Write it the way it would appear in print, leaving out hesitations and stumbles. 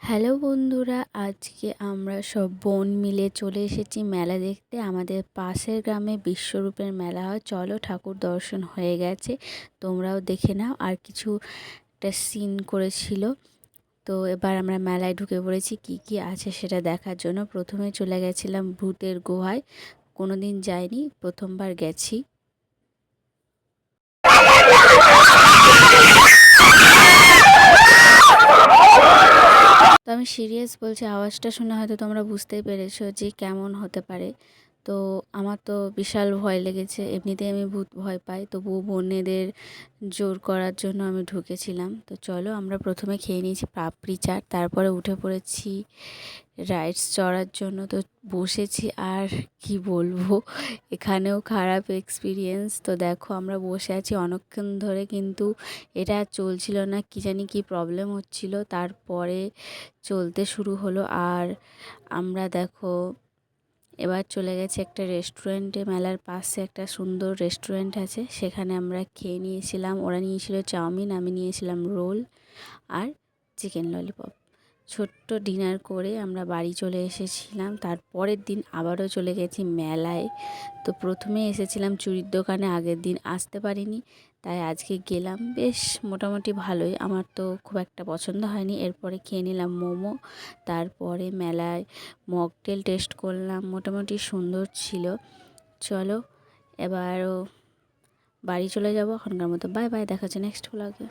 Hello বন্ধুরা, আজকে আমরা সব বোন মিলে চলে এসেছি মেলা দেখতে। আমাদের পাশের গ্রামে বিশ্বরূপের মেলা হয়। চলো, ঠাকুর দর্শন হয়ে গেছে, তোমরাও দেখে নাও। আর কিছু একটা সিন করেছিল। তো এবার আমরা মেলায় ঢুকে পড়েছি, কি কি আছে সেটা দেখার জন্য। প্রথমে চলে গেছিলাম ভূতের গুহায়, কোনো দিন যাইনি, প্রথমবার গেছি। তো আমি সিরিয়াস বলছি, আওয়াজটা শুনে হয়তো তোমরা বুঝতেই পেরেছো যে কেমন হতে পারে। তো আমার তো বিশাল ভয় লেগেছে, এমনিতেই আমি ভূত ভয় পাই, তবুও বোনেদের জোর করার জন্য আমি ঢুকেছিলাম। তো চলো, আমরা প্রথমে খেয়ে নিয়েছি পাপড়ি চাট, তারপরে উঠে পড়েছি রাইডস চড়ার জন্য। তো বসেছি, আর কি বলবো, এখানেও খারাপ এক্সপিরিয়েন্স। তো দেখো, আমরা বসে আছি অনেকক্ষণ ধরে, কিন্তু এটা আর চলছিল না, কী জানি কী প্রবলেম হচ্ছিল। তারপরে চলতে শুরু হলো। আর আমরা দেখো এবার চলে গেছি একটা রেস্টুরেন্টে। মেলার পাশে একটা সুন্দর রেস্টুরেন্ট আছে, সেখানে আমরা খেয়ে নিয়েছিলাম। ওরা নিয়েছিল চাউমিন, আমি নিয়েছিলাম রোল আর চিকেন ললিপপ। ছোট্ট ডিনার করে আমরা বাড়ি চলে এসেছিলাম। তারপরের দিন আবারও চলে গেছি মেলায়। তো প্রথমে এসেছিলাম চুড়ির দোকানে, আগের দিন আসতে পারিনি, তাই আজকে গেলাম। বেশ মোটামুটি ভালোই, আমার তো খুব একটা পছন্দ হয়নি। এরপরে খেয়ে নিলাম মোমো। তারপরে মেলায় মকটেল টেস্ট করলাম, মোটামুটি সুন্দর ছিল। চলো, এবারও বাড়ি চলে যাব এখনকার মতো। বাই বাই, দেখা হচ্ছে নেক্সট ব্লগে।